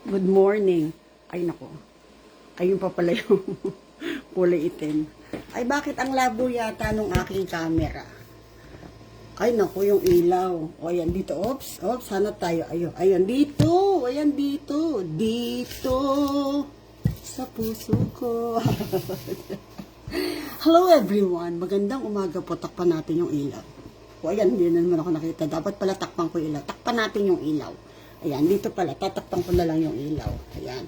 Good morning. Ay nako, ayun pa pala yung kulay itim. Ay bakit ang labo yata nung aking camera? Ay nako, yung ilaw. O ayan dito, oops, sana tayo. Ayan dito, ayan dito. Dito, sa puso ko. Hello everyone, magandang umaga po. Takpan natin yung ilaw. O ayan, hindi na naman ako nakita. Dapat pala takpan ko ilaw. Takpan natin yung ilaw. Ayan, dito pala, tatakpan ko na lang yung ilaw. Ayan.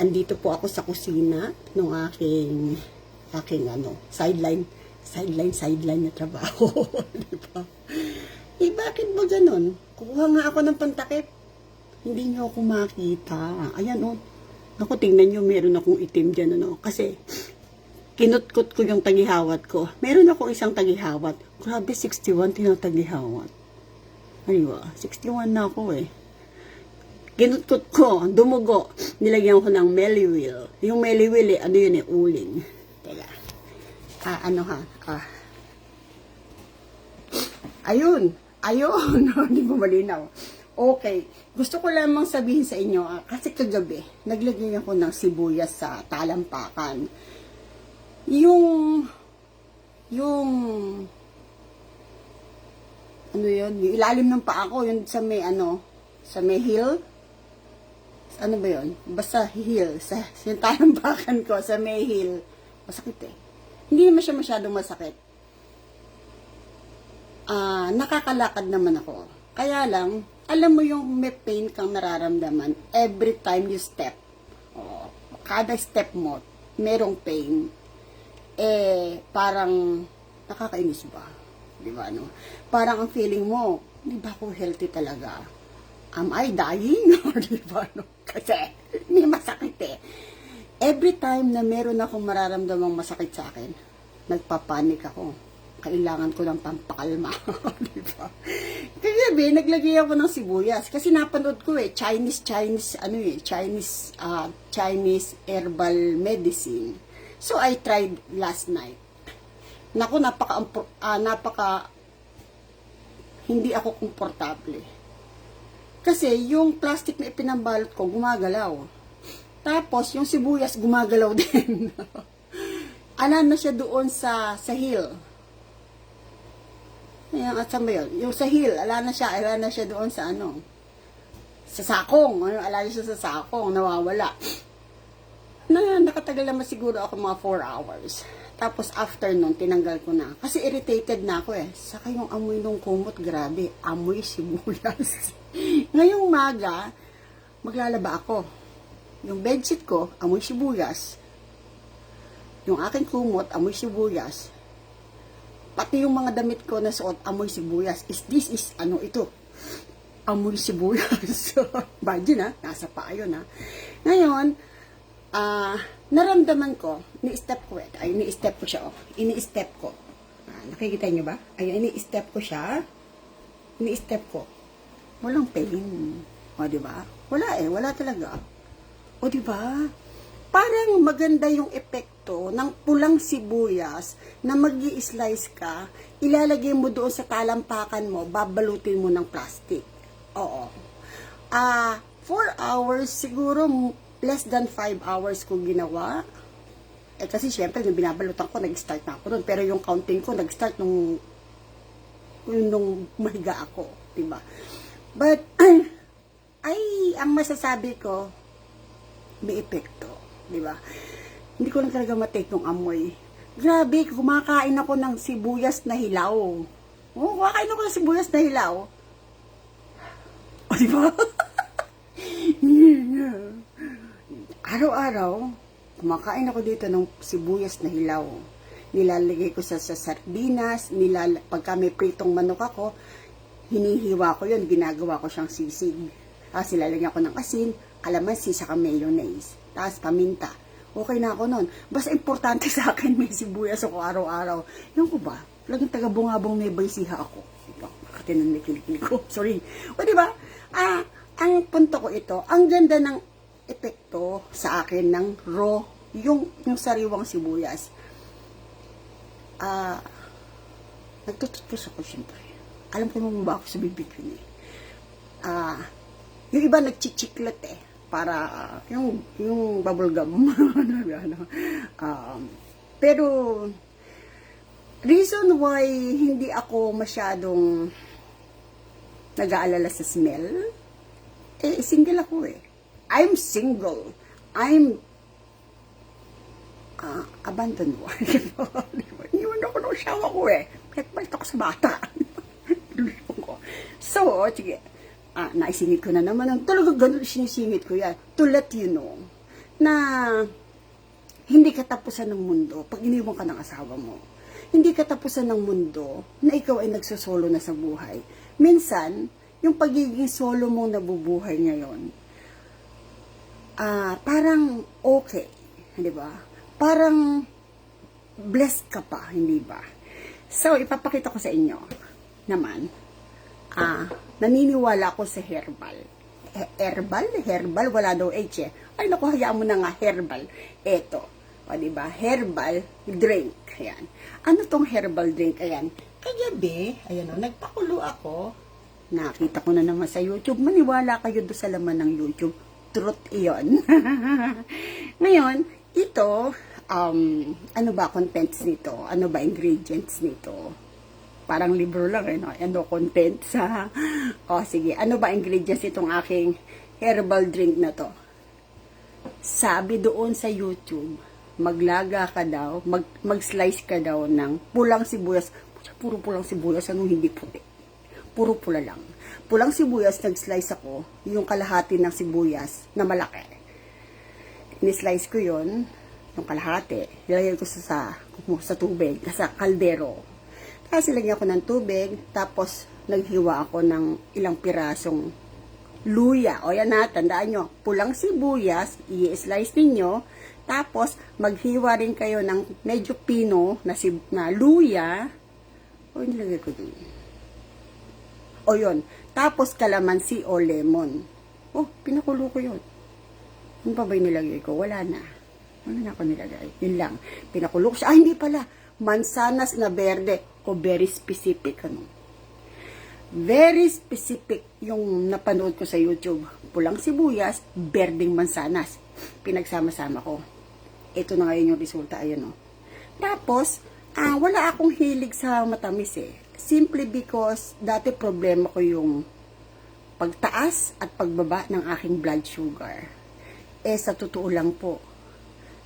Andito po ako sa kusina ng aking sideline na trabaho. Diba? Eh, bakit ba ganun? Kukuha nga ako ng pantakip. Hindi nyo ako makita. Ayan, oh. Naku, tingnan nyo, meron akong itim dyan, ano. Kasi, kinutkot ko yung tagihawat ko. Meron akong isang tagihawat. Grabe, 61 tinatagihawat. Aywa, 61 na ako eh. Kinutkot ko, dumugo, nilagyan ko ng meliwil. Yung meliwil ano yun uling. Teka. Ayun, hindi mo malinaw. Okay, gusto ko lamang sabihin sa inyo, kasi kagabi, naglagay ako ng sibuyas sa talampakan. Yung yung ilalim ng paa ko, yun sa may heel. Ano ba yun? Basta heel. Sa yung talampakan ko, sa may heel. Masakit eh. Hindi naman siya masyadong masakit. Nakakalakad naman ako. Kaya lang, alam mo yung may pain kang nararamdaman every time you step. Kada step mo, merong pain. Parang nakakainis ba? Di ba, no? Parang ang feeling mo, di ba ako healthy talaga? Am I dying? Di ba, no? Kasi, may masakit eh. Every time na meron akong mararamdamang masakit sa akin, nagpapanik ako. Kailangan ko ng pampakalma. Di ba? Kagabi, naglagay ako ng sibuyas. Kasi napanood ko Chinese herbal medicine. So, I tried last night. Naku, hindi ako komportable. Kasi yung plastic na ipinambalot ko, gumagalaw. Tapos, yung sibuyas, gumagalaw din. Alam na siya doon sa heel. Ayan, at saan ba yun? Yung sa heel, alam na siya doon sa sa sakong. Alam na siya sa sakong, nawawala. Nakatagal naman siguro ako mga 4 hours. Tapos after nun, tinanggal ko na. Kasi irritated na ako eh. Saka yung amoy nung kumot, grabe. Amoy sibuyas. Ngayong maga, maglalaba ako. Yung bedsheet ko, amoy sibuyas. Yung aking kumot, amoy sibuyas. Pati yung mga damit ko na suot, amoy sibuyas. Ito? Amoy sibuyas. Imagine nasa paa yun Ngayon, naramdaman ko, ini-step ko siya, ini-step ko. Nakikita niyo ba? Ayun, ini-step ko siya. Ini-step ko. Walang pain. O, diba? Wala talaga. O, diba? Parang maganda yung epekto ng pulang sibuyas na mag-i-slice ka, ilalagay mo doon sa talampakan mo, babalutin mo ng plastic. Oo. 4 hours, siguro less than 5 hours ko ginawa. Kasi syempre, nung binabalutan ko, nag-start na ako doon. Pero yung counting ko, nag-start nung mahiga ako. Diba? But, ang masasabi ko, may epekto. Diba? Hindi ko lang talaga matake yung amoy. Grabe, kumakain ako ng sibuyas na hilaw. Kumakain ako ng sibuyas na hilaw. O, diba? Araw-araw, kumakain ako dito ng sibuyas na hilaw. Nilalagay ko sa sardinas, pagka may pritong manok ako, hinihiwa ko yun, ginagawa ko siyang sisig. Tapos nilalagyan ko ng asin, kalamansi, saka mayonnaise. Tapos paminta. Okay na ako nun. Basta importante sa akin, may sibuyas ako araw-araw. Yung ko ba? Laging taga-bungabong may baysiha ako. Diba? Katinan may kilikili ko. Sorry. O diba? Ang punto ko ito, ang ganda ng epekto sa akin ng raw, yung sariwang sibuyas. Nagtututos ako siyempre. Alam ko naman ba ako sa bibig yun eh. Yung iba nagchichiklat eh. para yung bubble gum. Ano. Pero reason why hindi ako masyadong nag-aalala sa smell, single ako eh. I'm single. I'm abandoned wife. Iniwan ako ng asawa ko eh. Pinagpalit ako sa bata. So, sige. Naisingit ko na naman. Talaga ganun sinisingit ko yan. To let you know na hindi katapusan ng mundo pag iniwan ka ng asawa mo. Hindi katapusan ng mundo na ikaw ay nagsosolo na sa buhay. Minsan, yung pagiging solo mong nabubuhay ngayon, parang okay, di ba? Parang blessed ka pa, hindi ba? So, ipapakita ko sa inyo naman, naniniwala ako sa herbal. Herbal, wala daw H eh. Ay, naku, hayaan mo na nga, herbal. Eto, o diba, herbal drink. Ayan. Ano tong herbal drink? Ayan. Kagabi, ayan o, nagpakulo ako. Nakita ko na naman sa YouTube. Maniwala kayo doon sa laman ng YouTube. Truth iyon. Ngayon, ito, ano ba contents nito? Ano ba ingredients nito? Parang libro lang eh, no? Ano contents ha? O sige, ano ba ingredients itong aking herbal drink na to? Sabi doon sa YouTube, maglaga ka daw, mag-slice ka daw ng pulang sibuyas. Puro pulang sibuyas, anong hindi puti? Puro pula lang. Pulang sibuyas, nag-slice ako, yung kalahati ng sibuyas na malaki. Ni-slice ko yon yung kalahati. Nilagay ko sa tubig, sa kaldero. Tapos ilagyan ko ng tubig, tapos naghiwa ako ng ilang pirasong luya. O yan na, tandaan nyo, pulang sibuyas, i-slice ninyo, tapos maghiwa rin kayo ng medyo pino na luya. O, nilagay ko dun. O yun, tapos kalamansi o lemon. Oh, pinakulo ko yun. Ano pa ba yung nilagay ko? Wala na. Wala na ako nilagay. Yun lang. Pinakulo ko siya. Hindi pala. Mansanas na berde. O very specific. Ano? Very specific yung napanood ko sa YouTube. Pulang sibuyas, berdeng mansanas. Pinagsama-sama ko. Ito na ngayon yung resulta. Ayun o. Tapos, wala akong hilig sa matamis eh. Simply because dati problema ko yung pagtaas at pagbaba ng aking blood sugar. Sa totoo lang po,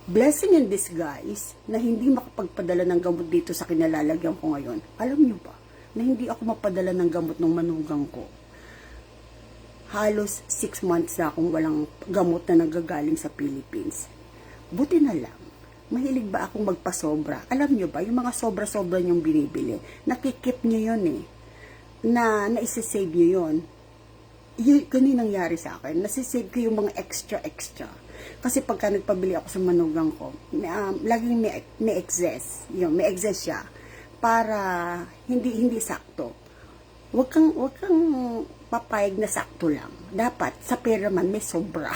blessing in disguise na hindi makapagpadala ng gamot dito sa kinalalagyan ko ngayon. Alam niyo ba, na hindi ako mapadala ng gamot ng manugang ko. Halos 6 months na akong walang gamot na nagagaling sa Philippines. Buti na lang. Mahilig ba akong magpasobra? Alam nyo ba, yung mga sobra-sobra nyong binibili, nakikip nyo yun eh. Naisisave nyo yun. Ganun nangyari sa akin. Nasisave ko yung mga extra. Kasi pagka nagpabili ako sa manugang ko, laging may excess. May excess siya. Para hindi sakto. Huwag kang papayag na sakto lang. Dapat, sa pera man, may sobra.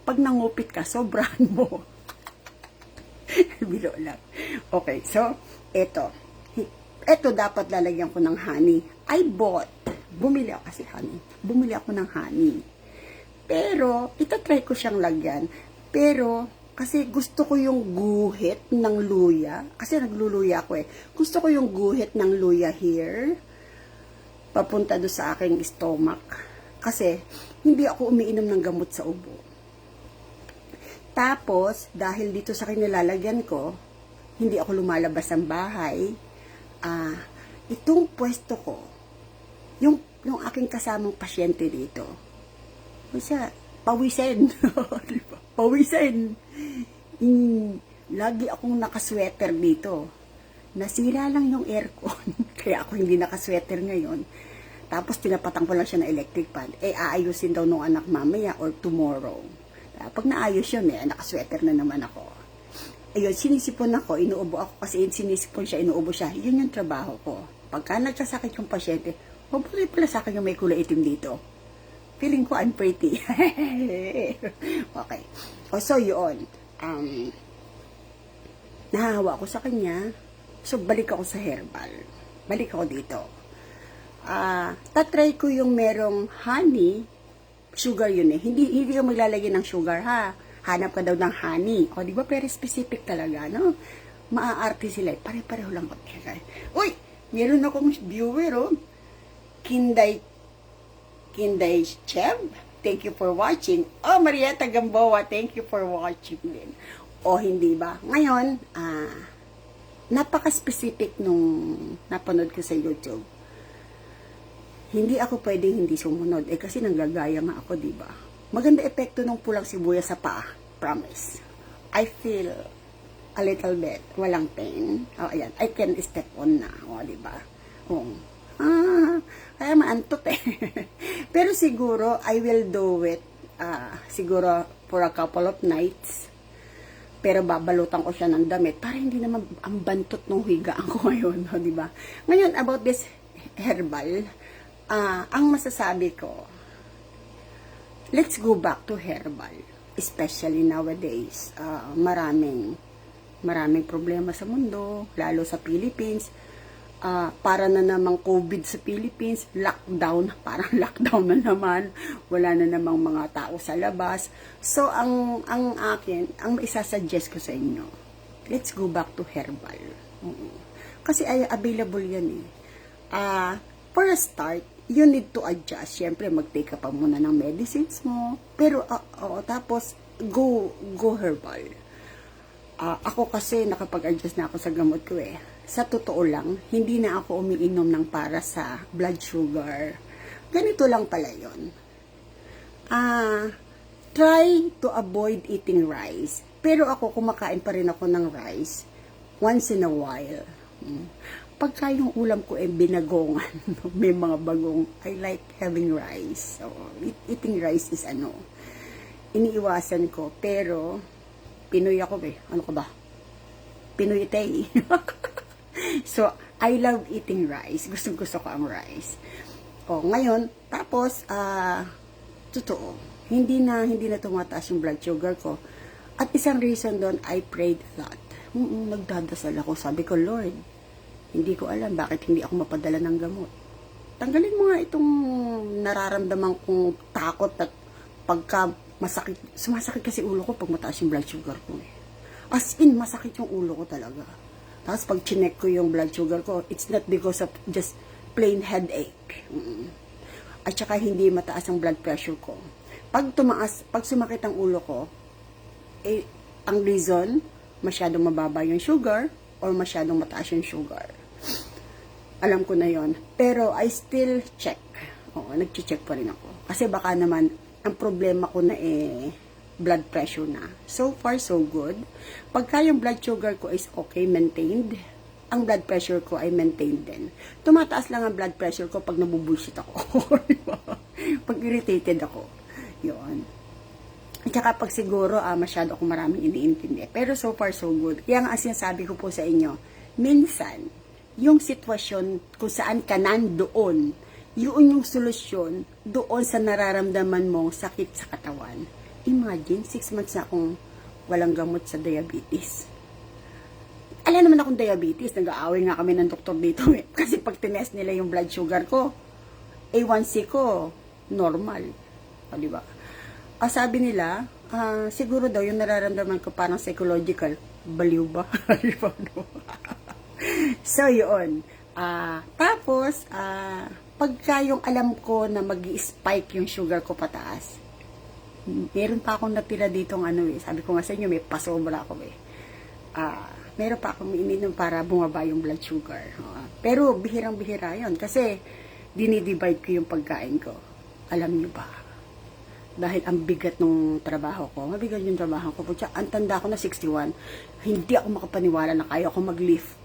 Pag nangupit ka, sobrahan mo. Bilo lang. Okay, so, ito dapat lalagyan ko ng honey. Bumili ako kasi honey. Bumili ako ng honey. Pero, itatry ko siyang lagyan. Pero, kasi gusto ko yung guhit ng luya. Kasi nagluluya ako eh. Gusto ko yung guhit ng luya here. Papunta doon sa aking stomach. Kasi, hindi ako umiinom ng gamot sa ubo. Tapos, dahil dito sa kinilalagyan ko, hindi ako lumalabas ng bahay, itong pwesto ko, yung aking kasamang pasyente dito, pawisin. Pawisin. Lagi akong nakasweater dito. Nasira lang yung aircon, kaya ako hindi nakasweater ngayon. Tapos, tinapatan ko lang siya ng electric fan. Aayusin daw nung anak mamaya or tomorrow. Pag naayos yun nakasweater na naman ako. Ayun, sinisipon ako, inuubo ako kasi sinisipon siya, inuubo siya. Yun yung trabaho ko. Pagka nagsasakit yung pasyente, mabuti pala sa akin yung may kulay itim dito. Feeling ko I'm pretty. Okay. So yun. Nahahawa ako sa kanya. So balik ako sa herbal. Balik ako dito. Tatry ko yung merong honey, sugar yun eh. Hindi ka maglalagay ng sugar, ha? Hanap ka daw ng honey. O, di ba? Pero specific talaga, no? Maaarte sila. Pare-pareho lang. Uy! Meron akong viewer, oh. Kinday Chev. Thank you for watching. Oh, Marietta Gamboa, thank you for watching din. O, hindi ba? Ngayon, napaka-specific nung napanood ko sa YouTube. Hindi ako pwedeng hindi sumunod. Kasi nanggagaya nga ako, di ba? Maganda epekto ng pulang sibuyas sa paa. Promise. I feel a little bit. Walang pain. O, ayan. I can step on na. O, di ba? O. Kaya maantot eh. Pero siguro, I will do it. Siguro, for a couple of nights. Pero babalutan ko siya ng damit para hindi naman ang bantot ng higaan ko ngayon, no, di ba? Ngayon, about this herbal, ang masasabi ko, let's go back to herbal. Especially nowadays, maraming problema sa mundo, lalo sa Philippines. Para na namang COVID sa Philippines, lockdown, parang lockdown na naman, wala na namang mga tao sa labas. So, ang isasuggest ko sa inyo, let's go back to herbal. Kasi ay available yan eh. For a start, you need to adjust. Siyempre, mag-take ka pa muna ng medicines mo. Pero, tapos, go herbal. Ako kasi, nakapag-adjust na ako sa gamot ko eh. Sa totoo lang, hindi na ako umiinom ng para sa blood sugar. Ganito lang pala yun. Try to avoid eating rice. Pero ako, kumakain pa rin ako ng rice once in a while. Pagka yung ulam ko ay binagongan, may mga bagong, I like having rice. So, eating rice is iniiwasan ko. Pero, Pinoy ako eh. Ano ko ba? Pinoy tay. So, I love eating rice. Gusto ko ang rice. Ngayon, tapos, totoo, hindi na tumataas yung blood sugar ko. At isang reason doon, I prayed a lot. Nagdadasal ako. Sabi ko, Lord, hindi ko alam bakit hindi ako mapadala ng gamot. Tanggalin mo nga itong nararamdaman kong takot at pagka masakit. Sumasakit kasi ulo ko pag mataas yung blood sugar ko. As in, masakit yung ulo ko talaga. Tapos pag chinek ko yung blood sugar ko, it's not because of just plain headache. At saka hindi mataas ang blood pressure ko. Pag sumakit ang ulo ko, ang reason, masyadong mababa yung sugar or masyadong mataas yung sugar. Alam ko na yon. Pero I still check. Nag-check pa rin ako. Kasi baka naman, ang problema ko na blood pressure na. So far, so good. Pagka yung blood sugar ko is okay, maintained, ang blood pressure ko ay maintained din. Tumataas lang ang blood pressure ko pag nabubullshit ako. Pag irritated ako. Yun. At saka pag siguro, masyado akong maraming iniintindi. Pero so far, so good. Kaya nga sinasabi ko po sa inyo, minsan, yung sitwasyon kung saan ka nandoon, yun yung solusyon doon sa nararamdaman mong sakit sa katawan. Imagine, 6 months na akong walang gamot sa diabetes. Alam naman akong diabetes, nag-aaway nga kami ng doktor dito eh. Kasi pag tinest nila yung blood sugar ko, A1C ko, normal. Di ba? Sabi nila, siguro daw yung nararamdaman ko parang psychological. Baliw ba? So, yun. Tapos, pagka yung alam ko na mag-spike yung sugar ko pataas, meron pa akong natira ditong sabi ko nga sa inyo, may pasobra ako meron pa akong ininom para bumaba yung blood sugar. Pero bihirang-bihira yun kasi dinidivide ko yung pagkain ko. Alam nyo ba? Dahil ang bigat ng trabaho ko, mabigat yung trabaho ko. Ang tanda ko na 61, hindi ako makapaniwala na kaya ako mag-lift.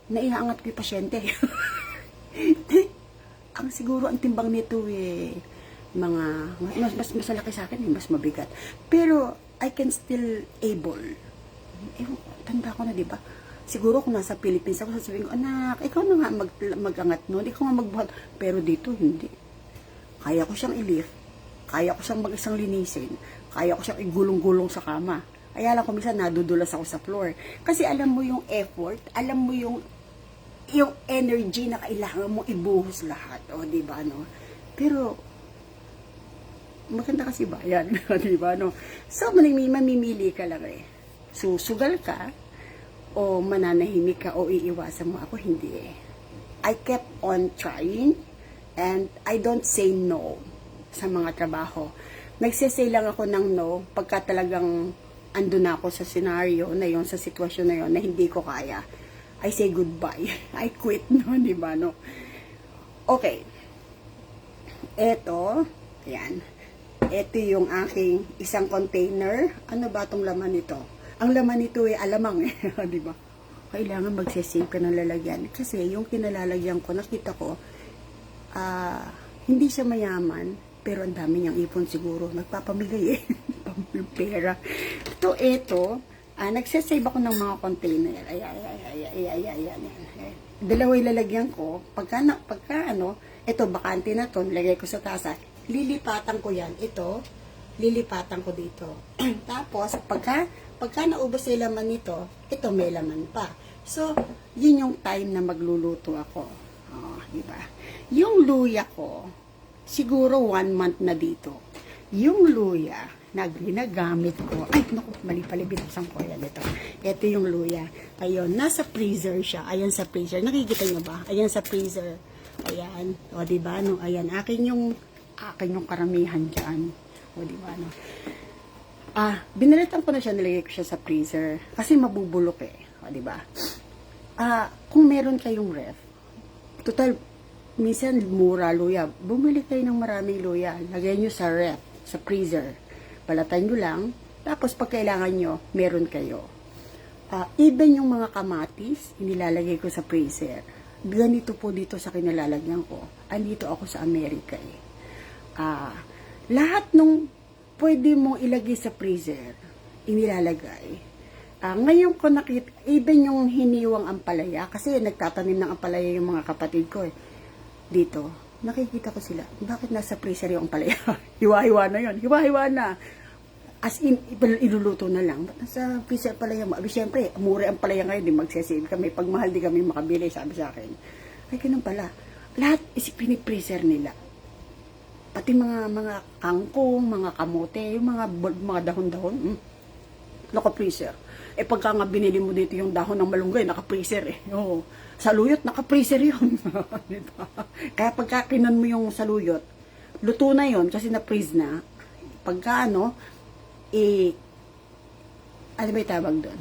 Naiangat ko yung pasyente. Siguro ang timbang nito mas malaki sa akin, mas mabigat. Pero, I can still able. Tanda ko na, di ba? Siguro kung nasa Philippines ako, sasabihin ko, anak, ikaw na nga mag-angat nun, ikaw nga magbuhat. Pero dito, hindi. Kaya ko siyang i-lift. Kaya ko siyang mag-isang linisin. Kaya ko siyang igulong-gulong sa kama. Kaya lang kung minsan nadudulas ako sa floor. Kasi alam mo yung effort, alam mo yung energy na kailangan mo ibuhos lahat. Di ba, no? Pero, maganda kasi bayan, di ba, no? So, mamimili ka lang eh. Susugal ka, o mananahimik ka, o iiwasan mo ako, hindi eh. I kept on trying, and I don't say no sa mga trabaho. Nagsisay lang ako ng no, pagka talagang ando na ako sa scenario na yon, sa sitwasyon na yon, na hindi ko kaya. I say goodbye. I quit, no, di ba, no? Okay. Eto, yan. Ito yung aking isang container. Ano ba itong laman nito? Ang laman nito ay alamang eh, di ba? Kailangan magsisave ka ng lalagyan. Kasi yung kinalalagyan ko, nakita ko, hindi siya mayaman, pero ang dami niyang ipon siguro. Nagpapamigay eh. Pera. Ito, nagsisave ako ng mga container. Ayan. Dalawa ilalagyan ko. Pagka ito, bakante na to, nilagay ko sa tasa. Lilipatan ko yan. Ito, lilipatan ko dito. Tapos, pagka naubos yung laman nito, ito may laman pa. So, yun yung time na magluluto ako. Oh, diba? Yung luya ko, siguro 1 month na dito. Yung luya na ginagamit ko, ay, naku, mali pala, binuksan ko yan ito. Ito yung luya. Ayun, nasa freezer siya. Ayan sa freezer. Nakikita nyo ba? Ayan sa freezer. Ayan. O, diba? No? Ayan, akin yung karamihan dyan. O, diba? No? Binalitan ko na siya, nilagay ko siya sa freezer. Kasi mabubulok eh. O, diba? Kung meron kayong ref, total, minsan mura luya. Bumili kayo ng maraming luya. Lagay nyo sa ref, sa freezer. Balatan nyo lang. Tapos, pag kailangan nyo, meron kayo. Even yung mga kamatis, inilalagay ko sa freezer. Ganito po dito sa kinalalagyan ko. Andito ako sa Amerika eh. Lahat nung pwede mong ilagay sa freezer, inilalagay. Ngayon ko nakita, even yung hiniwang ampalaya, kasi nagtatanim ng ampalaya yung mga kapatid ko eh. Dito, nakikita ko sila, bakit nasa freezer yung ampalaya? Hiwa-hiwa na yun, hiwa-hiwa na. As in, iluluto na lang. Ba't nasa freezer ampalaya mo? Siyempre, mura ampalaya ngayon, di magsasave kami. Pag mahal di kami makabili, sabi sa akin. Ay, ganun pala. Lahat is pinipreser nila. Pati mga kangkong, mga kamote, yung mga dahon-dahon, naka-freezer. Pagka nga binili mo dito yung dahon ng malunggay, naka-freezer eh. Oo. Saluyot, naka-freezer yun. Diba? Kaya pagka kinan mo yung saluyot, luto na yun kasi na-freeze na. Pagka ano ba yung tawag doon?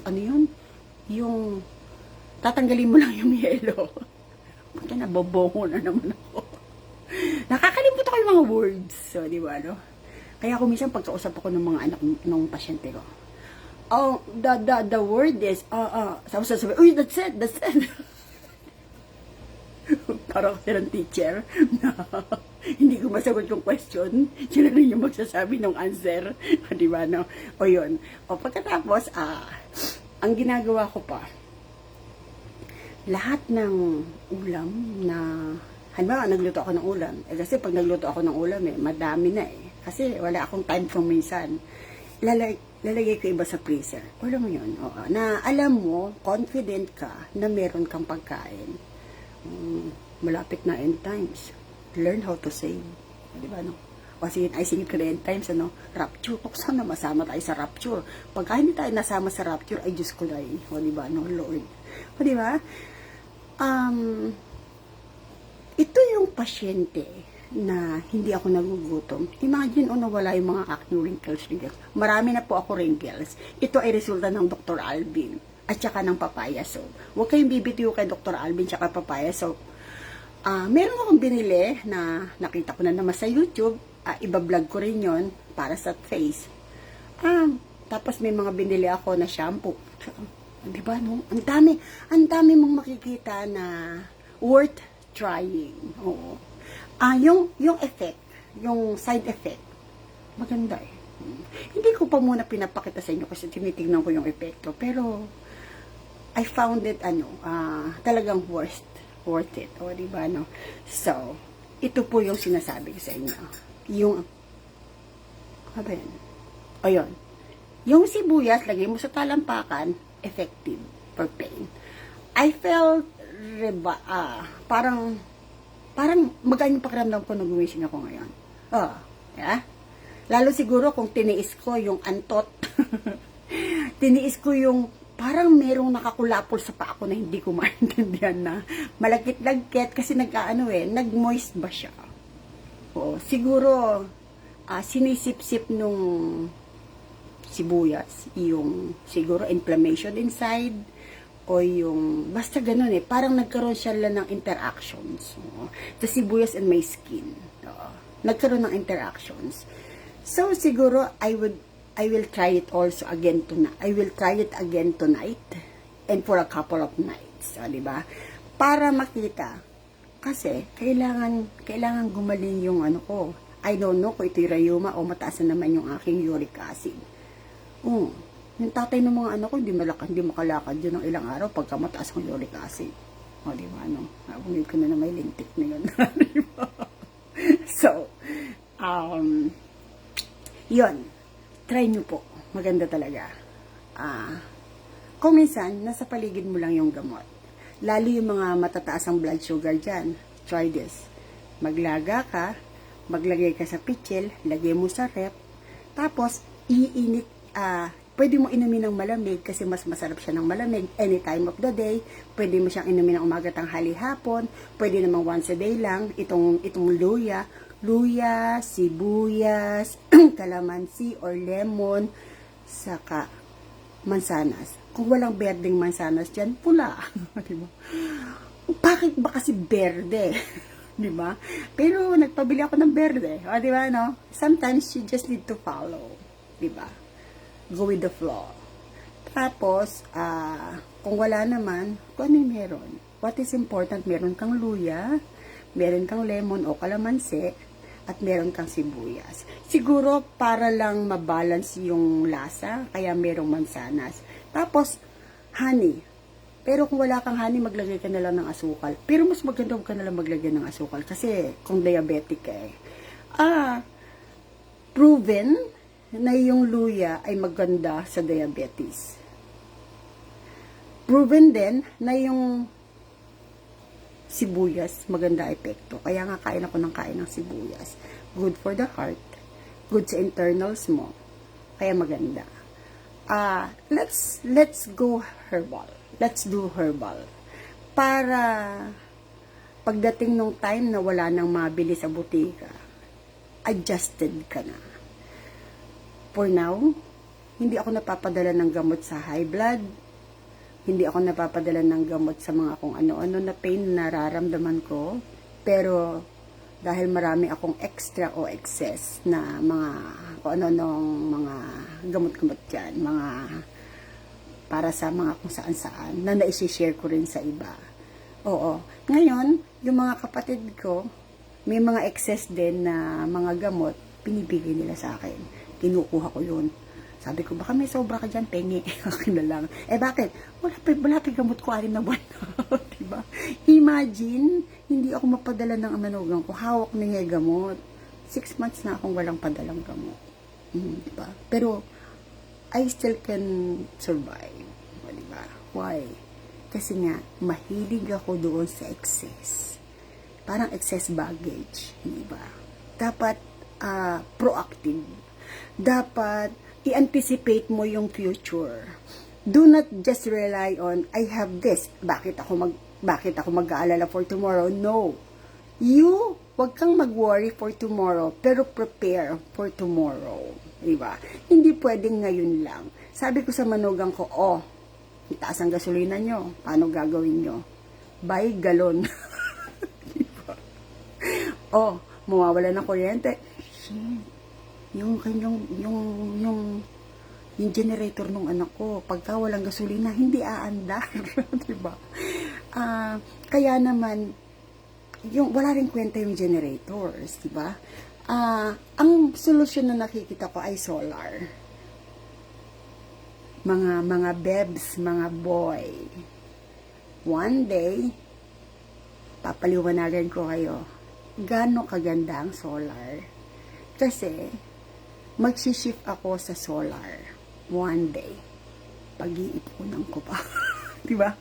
Ano yun? Yung, tatanggalin mo lang yung yelo. Pagka nabobongo na naman ako. Nakakalimutan ko yung mga words. So, di ba, no? Kaya ako minsan pagkausap ako ng mga anak ng pasyente ko. Oh, the word is, sabi, uy, that's it. Parang ako silang teacher na hindi ko masagot yung question. Sila rin yung magsasabi ng answer. Di ba, no? O yun. O pagkatapos, ang ginagawa ko pa, lahat ng ulam na, halimbawa, nagluto ako ng ulam. Kasi pag nagluto ako ng ulam, madami na eh. Kasi wala akong time kung minsan. Lalagay ko iba sa freezer. Alam mo yun. Oo. Na alam mo, confident ka na meron kang pagkain. Malapit na end times. Learn how to save. Di ba, no? Kasi I sing ko na end times, rapture. Kung sana masama tayo sa rapture. Pagka hindi tayo nasama sa rapture, ay Diyos ko na eh. O, di ba, no? Lord. O, di ba? Ito yung pasyente na hindi ako nagugutom. Imagine nawala yung mga acne wrinkles. Marami na po ako wrinkles. Ito ay resulta ng Dr. Alvin at saka ng papaya soap. Huwag kayong bibitiw kay Dr. Alvin at saka papaya soap. Meron akong binili na nakita ko na naman sa YouTube. Iba-vlog ko rin yon para sa face. Tapos may mga binili ako na shampoo. Di ba, no? Ang dami mong makikita na worth trying. Oo. Yung effect, yung side effect, maganda eh. Hindi ko pa muna pinapakita sa inyo kasi tinitignan ko yung epekto. Pero, I found it, talagang worth it. O, diba, no? So, ito po yung sinasabi ko sa inyo. Yung, o yun. Yung sibuyas, lagay mo sa talampakan, effective for pain. I felt, parang, Parang magaan yung pakiramdam ko nung gumising ako ngayon. Oh, yeah? Lalo siguro kung tiniis ko yung antot. Tiniis ko yung parang merong nakakulapol sa paa ko na hindi ko maintindihan na malagkit-lagkit kasi nag-moist ba siya. Oo, siguro sinisip-sip nung sibuyas, yung siguro inflammation inside o yung basta ganun parang nagkaroon siya lang ng interactions. The sibuyas and my skin. Nagkaroon ng interactions. So siguro I will try it also again tonight. I will try it again tonight and for a couple of nights, di ba? Para makita kasi kailangan gumaling yung ano ko. I don't know kung ito'y rayuma o mataas na naman yung aking uric acid. Yung tatay ng mga anak ko, hindi makalakad yun ng ilang araw pagka mataas ang uric acid. O, di ba, no? Nabungil ko na may lintik na yun. So, yun. Try nyo po. Maganda talaga. Kung minsan, nasa paligid mo lang yung gamot. Lalo yung mga matataas ang blood sugar dyan. Try this. Maglaga ka, maglagay ka sa pitchel, lagay mo sa rep, tapos iinit, pwede mo inumin ng malamig kasi mas masarap siya ng malamig any time of the day. Pwede mo siyang inumin ng umaga, tanghali, hapon. Pwede namang once a day lang. Itong luya, sibuyas, kalamansi or lemon, saka mansanas. Kung walang berdeng mansanas dyan, pula. Diba? Bakit ba kasi berde? Diba? Pero nagpabili ako ng berde. O, diba, no? Sometimes you just need to follow. Diba? Go with the flow. Tapos, kung wala naman, kung ano yung meron? What is important? Meron kang luya, meron kang lemon o kalamansi, at meron kang sibuyas. Siguro, para lang mabalance yung lasa, kaya merong mansanas. Tapos, honey. Pero kung wala kang honey, maglagay ka na lang ng asukal. Pero mas maganda ka na lang maglagay ng asukal. Kasi, kung diabetic ka proven na yung luya ay maganda sa diabetes. Proven din na yung sibuyas, maganda epekto. Kaya nga kain ako ng sibuyas. Good for the heart. Good sa internals mo. Kaya maganda. Let's go herbal. Let's do herbal. Para pagdating nung time na wala nang mabili sa butika, adjusted ka na. For now, hindi ako napapadala ng gamot sa high blood. Hindi ako napapadala ng gamot sa mga kung ano-ano na pain na nararamdaman ko. Pero dahil marami akong extra o excess na mga kung ano-anong mga gamot-gamot dyan, mga para sa mga kung saan-saan na naisishare ko rin sa iba. Oo. Ngayon, yung mga kapatid ko, may mga excess din na mga gamot, pinibigay nila sa akin. Kinukuha ko yun. Sabi ko, baka may sobra ka dyan, pengi. Akin na lang. Bakit? Wala pa gamot ko, 6 na buwan. Diba? Imagine, hindi ako mapadala ng manugang ko. Hawak na niya gamot. 6 months na akong walang padalang gamot. Diba? Pero, I still can survive. Diba? Why? Kasi nga, mahilig ako doon sa excess. Parang excess baggage. Diba? Dapat, proactive. Dapat, i-anticipate mo yung future. Do not just rely on, I have this. Bakit ako mag-aalala for tomorrow? No. Wag kang mag-worry for tomorrow, pero prepare for tomorrow. Diba? Hindi pwedeng ngayon lang. Sabi ko sa manugang ko, itaas ang gasolina nyo. Paano gagawin nyo? Buy galon. Diba? Mawawala ng kuryente. Shit. Yung generator nung anak ko, pagka walang gasolina, hindi aandar. Diba? Kaya naman, wala rin kwenta yung generators, diba? Ang solusyon na nakikita ko ay solar. Mga bebs, mga boy. One day, papaliwanagan ko kayo, gaano kaganda ang solar. Kasi, magsishift ako sa solar one day. Pag-iipunan ko pa. Diba?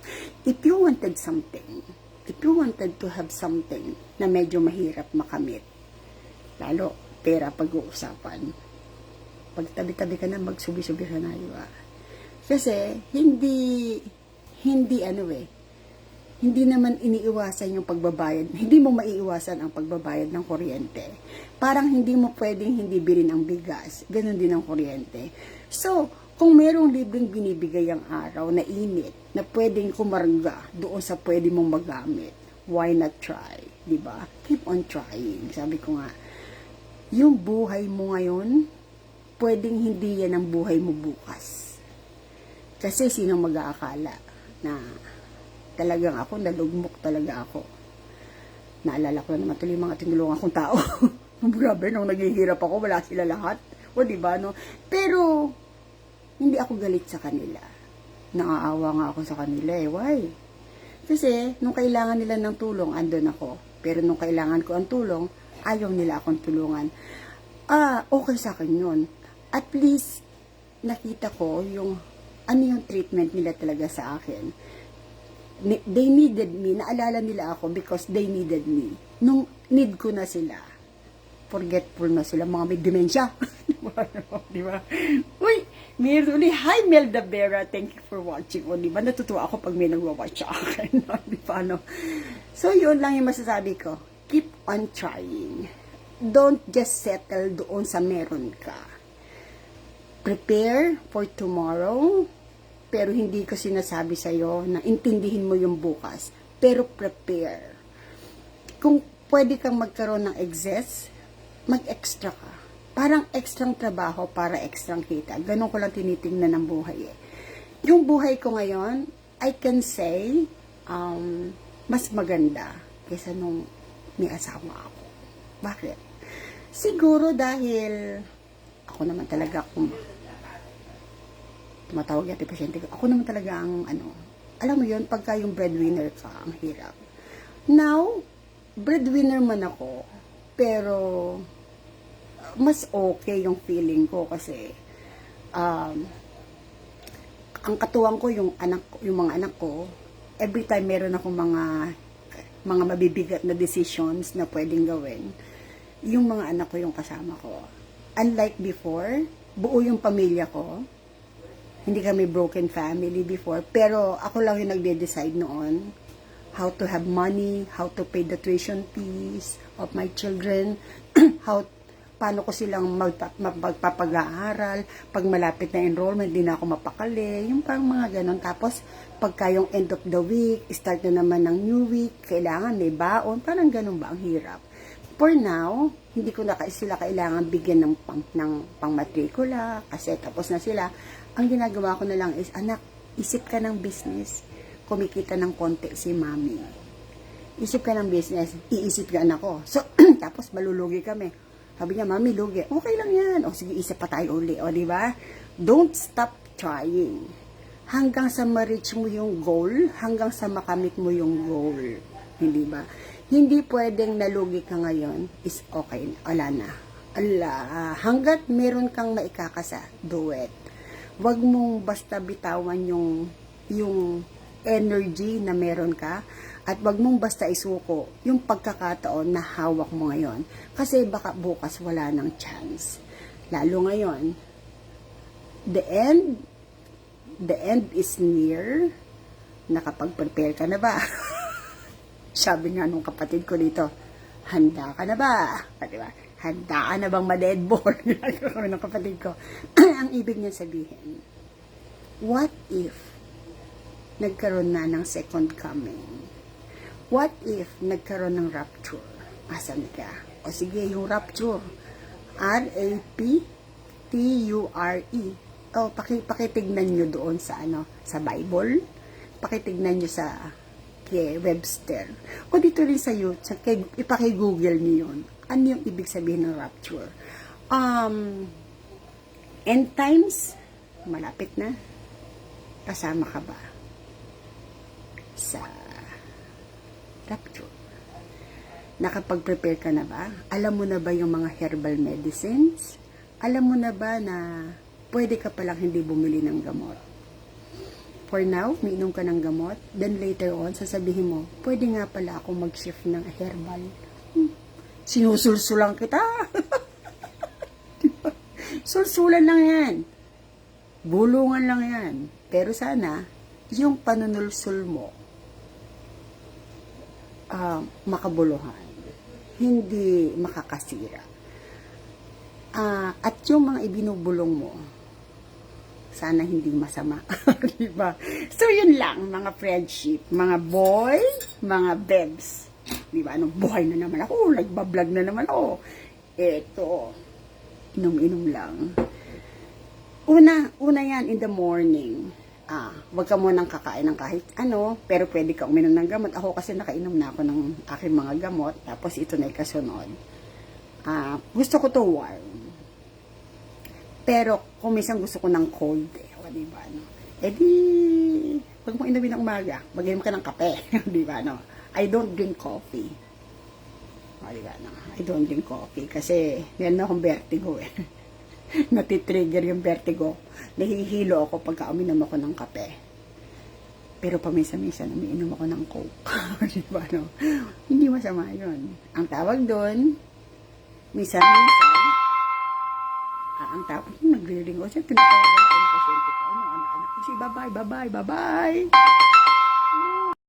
If you wanted something, if you wanted to have something na medyo mahirap makamit, lalo pera pag-uusapan, pag tabi-tabi ka na, magsubi-subi ka na, di ba? Kasi, hindi naman iniiwasan yung pagbabayad. Hindi mo maiiwasan ang pagbabayad ng kuryente. Parang hindi mo pwedeng hindi bilhin ang bigas. Ganon din ang kuryente. So, kung merong libreng binibigay ang araw na init, na pwedeng kumarga doon sa pwede mong magamit, why not try? Diba? Keep on trying. Sabi ko nga, yung buhay mo ngayon, pwedeng hindi yan ang buhay mo bukas. Kasi sino mag-aakala na talagang ako, nalugmok talaga ako. Naalala ko na naman tuloy mga tinulungan kong tao. Grabe, nung naghihirap ako, wala sila lahat. O, diba, no? Pero, hindi ako galit sa kanila. Naaawa nga ako sa kanila eh. Why? Kasi, nung kailangan nila ng tulong, andun ako. Pero nung kailangan ko ang tulong, ayaw nila akong tulungan. Okay sa akin yun. At least, nakita ko yung, ano yung treatment nila talaga sa akin. They needed me. Naalala nila ako because they needed me. Nung need ko na sila, forgetful na sila, mga may demensya. Diba? Uy, Miruli, hi Melda Vera, thank you for watching. O, diba, natutuwa ako pag may nagwa-watch sa akin. Diba, no? So, yun lang yung masasabi ko. Keep on trying. Don't just settle doon sa meron ka. Prepare for tomorrow. Pero hindi ko sinasabi sa'yo na intindihin mo yung bukas. Pero prepare. Kung pwede kang magkaroon ng excess, mag-extra ka. Parang extrang trabaho para extrang kita. Ganun ko lang tinitingnan ng buhay eh. Yung buhay ko ngayon, I can say, mas maganda kaysa nung may asawa ako. Bakit? Siguro dahil ako naman talaga tumatawag yung pasyente ko. Ako naman talaga ang alam mo yun, pagka yung breadwinner ka, ang hirap. Now, breadwinner man ako, pero mas okay yung feeling ko kasi ang katuwang ko yung mga anak ko, every time meron akong mga mabibigat na decisions na pwedeng gawin, yung mga anak ko yung kasama ko. Unlike before, buo yung pamilya ko. Hindi kami broken family before, pero ako lang yung nagde-decide noon how to have money, how to pay the tuition fees of my children, paano ko silang magpapag-aaral, pag malapit na enrollment, hindi na ako mapakali, yung parang mga ganon. Tapos, pagka yung end of the week, start na naman ng new week, kailangan may baon, parang ganon ba, ang hirap. For now, hindi ko na sila kailangan bigyan ng pang-matrikula, kasi tapos na sila. Ang ginagawa ko na lang is, anak, isip ka ng business, kumikita ng konti si mami. Isip ka ng business, iisip ka anak ko. So, tapos malulugi kami. Sabi niya, mami, lugi. Okay lang yan. O, sige, isip pa tayo uli. O, diba? Don't stop trying. Hanggang sa ma-reach mo yung goal, hanggang sa makamit mo yung goal. Hindi ba? Hindi pwedeng nalugi ka ngayon, is okay, wala na. Hanggat meron kang maikakasa, do it. Wag mong basta bitawan yung energy na meron ka, at wag mong basta isuko yung pagkakataon na hawak mo ngayon. Kasi baka bukas wala ng chance. Lalo ngayon, the end is near. Nakapag-prepare ka na ba? Sabi nga nung kapatid ko dito, handa ka na ba? Diba? Handa ka na bang ma-deadboard? Ng kapatid ko. Ang ibig niya sabihin, what if nagkaroon na ng second coming? What if nagkaroon ng rapture? Asan ka? O sige, yung rapture. R-A-P-T-U-R-E. O, pakitignan nyo doon sa sa Bible. Pakitignan nyo sa Webster. O dito rin sa YouTube, ipaki-google nyo yun. Ano yung ibig sabihin ng rapture? End times, malapit na. Kasama ka ba sa rapture? Nakapag-prepare ka na ba? Alam mo na ba yung mga herbal medicines? Alam mo na ba na pwede ka palang hindi bumili ng gamot? For now, umiinom ka ng gamot. Then later on, sasabihin mo, pwede nga pala ako mag-shift ng herbal. Sinusulsulan kita. Diba? Sulsulan lang yan. Bulungan lang yan. Pero sana, yung panunulsul mo, makabuluhan. Hindi makakasira. At yung mga ibinubulong mo, sana hindi masama. Diba? So, yun lang, mga friendship. Mga boy, mga bebs. Diba? Anong buhay na naman ako? Nagbablog na naman ako. Eto, inom-inom lang. Una yan, in the morning. Wag ka munang kakain ng kahit ano, pero pwede ka uminom ng gamot. Ako kasi nakainom na ako ng aking mga gamot, tapos ito na ikasunod. Gusto ko to warm. Pero, kung minsan gusto ko ng cold, diba, no? Pag mo inumin ng umaga, mag-inom ka ng kape, diba, no? I don't drink coffee. Diba, no? I don't drink coffee, kasi, meron akong vertigo, Natitrigger yung vertigo. Nahihilo ako pagka uminom ako ng kape. Pero paminsan-minsan, umiinom ako ng coke. Diba, no? Hindi masama yun. Ang tawag doon, minsan-minsan, ang tawag, nagre-ring ko siya, tinatawagan ko yung pasyente ko, anak ko, bye-bye.